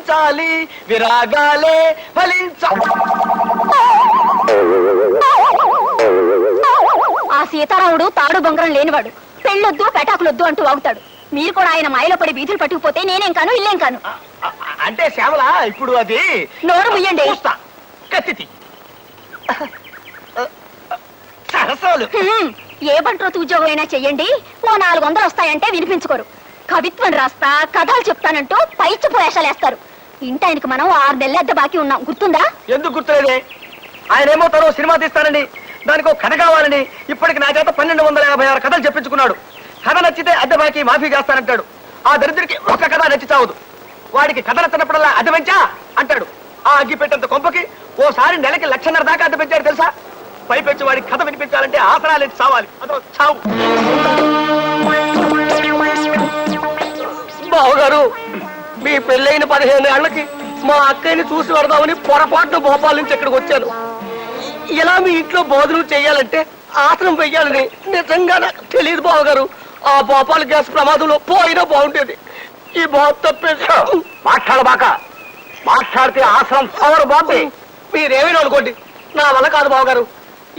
ఫలించాలి, విరాగాలే ఫలించాలి. ఆ సీతారాముడు తాడు బొంగరం లేనివాడు, పెళ్ళొద్దు పెటాకులొద్దు అంటూ వాగుతాడు. మీరు కూడా ఆయన మాయలో పడి బీజులు పట్టుకుపోతే నేనేం కాను, ఇల్లేం కాను. అంటే శ్యామల, ఇప్పుడు అది నోరు ముయ్యండి. కత్తితి సరసాలు. ఏ బంట్రోతు ఉద్యోగం అయినా చెయ్యండి, ఓ 400 వస్తాయంటే వినిపించుకోరు. కవిత్వం రాస్తా, కథలు చెప్తానంటూ పైచ్చి వేషాలు వేస్తారు. ఇంటి ఆయనకి మనం 6 నెలల అద్దె బాకీ ఉన్నాం, గుర్తుందా? ఎందుకు గుర్తులేదే? ఆయనేమో తను సినిమా తీస్తానని, దానికి ఒక కథ కావాలని ఇప్పటికి నా చేత 1256 కథలు చెప్పించుకున్నాడు. కథ నచ్చితే అద్దె బాకీ మాఫీ చేస్తానంటాడు. ఆ దరిద్రుడికి ఒక కథ నచ్చి చావదు. వాడికి కథ నచ్చినప్పుడల్లా అద్దె పెంచా అంటాడు. ఆ అగ్గి పెట్టేంత కొంపకి ఓసారి నెలకి 1,50,000 దాకా అద్దె పెంచాడు తెలుసా? పైపెచ్చి వాడికి కథ వినిపించాలంటే ఆసరాలు చావాలి, అదో చావు. బావగారు, మీ పెళ్ళైన 15 ఏళ్లకి మా అక్కయ్యని చూసి వరదామని పొరపాటున భోపాల్ నుంచి ఇక్కడికి వచ్చాను. ఇలా మీ ఇంట్లో భోజనం చెయ్యాలంటే ఆసనం వెయ్యాలని నిజంగా నాకు తెలియదు బావగారు. ఆ భోపాల్ గ్యాస్ ప్రమాదంలో పోయినా బాగుండేది. ఈ బాబు తప్పేసి మాట్లాడబాక. మాట్లాడితే ఆసనం పవర్ బాబు. మీరేమైనా అనుకోండి, నా వల్ల కాదు బావగారు.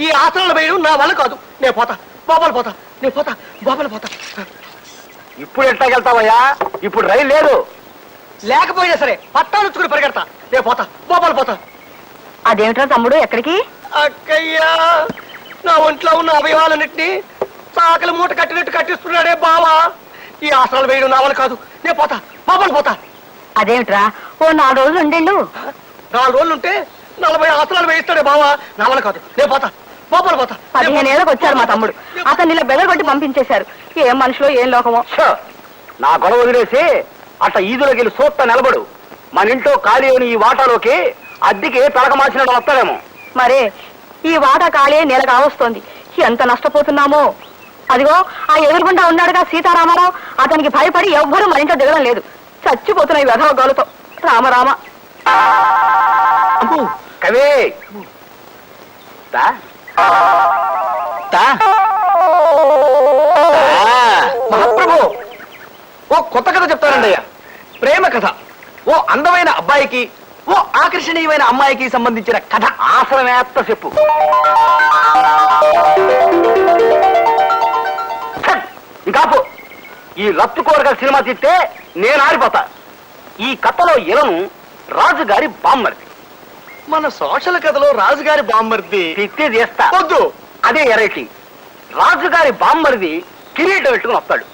ఈ ఆసనాలు వేయడం నా వల్ల కాదు. నేను పోతా, బాబాలు పోతా, నేను పోతా, బాబాలు పోతా. ఇప్పుడు ఎట్లాగెళ్తావయ్యా? ఇప్పుడు రైలు లేదు. లేకపోయినా సరే పట్టాలుచ్చుకుని పరిగెడతా. నేను పోతా, బాబాలు పోతా. అదేమిట్రా తమ్ముడు, ఎక్కడికి? అక్కయ్యా, నా ఒంట్లో ఉన్న అవయవాలన్నింటినీ సాకలి మూట కట్టినట్టు కట్టిస్తున్నాడే బావా. ఈ ఆసనాలు వేయడం నా వల్ల కాదు. నేను పోతా, బాబాలు పోతా. అదేమిట్రా, ఓ 4 రోజులు ఉండేళ్ళు. 4 రోజులుంటే 40 ఆసనాలు వేయిస్తాడే బావా. నా వల్ల కాదు. నేను పోతా, బాబాలు పోతా. 15 ఏళ్ళకి వచ్చారు మా తమ్ముడు, అతన్ని ఇలా బెదరగొట్టి పంపించేశారు. ఏం మనుషులో ఏం లోకమో. నా గొడవ వదిలేసి అట్లా ఈదులోకి వెళ్ళి సోత్త నిలబడు. మన ఇంట్లో ఖాళీ అని ఈ వాటాలోకి అద్దెకి తలక మార్చినట్టు వస్తాడేమో. మరే ఈ వాటా ఖాళీ నెల కావస్తోంది. ఎంత నష్టపోతున్నామో. అదిగో ఆ ఎదురుగుండా ఉన్నాడుగా సీతారామారావు, అతనికి భయపడి ఎవ్వరూ మరింత దిగడం లేదు. చచ్చిపోతున్నాయి వెధవ గోలతో. రామరామ. కవే మహాప్రభు, ఓ కొత్త కథ చెప్తానండి అయ్యా. ప్రేమ కథ. ఓ అందమైన అబ్బాయికి, ఓ ఆకర్షణీయమైన అమ్మాయికి సంబంధించిన కథ. ఆసనమేత్త చెప్పు. ఇంకాపు. ఈ లత్తు కోరగల సినిమా తిట్టే నేను ఆడిపోతా. ఈ కథలో ఇలను రాజుగారి బామ్మర్ది. మన సోషల్ కథలో రాజుగారి బామ్మర్ది తిట్టే చేస్తా వద్దు. అదే ఎరైటీ. రాజుగారి బామ్మర్ది కిరీటం పెట్టుకుని వస్తాడు.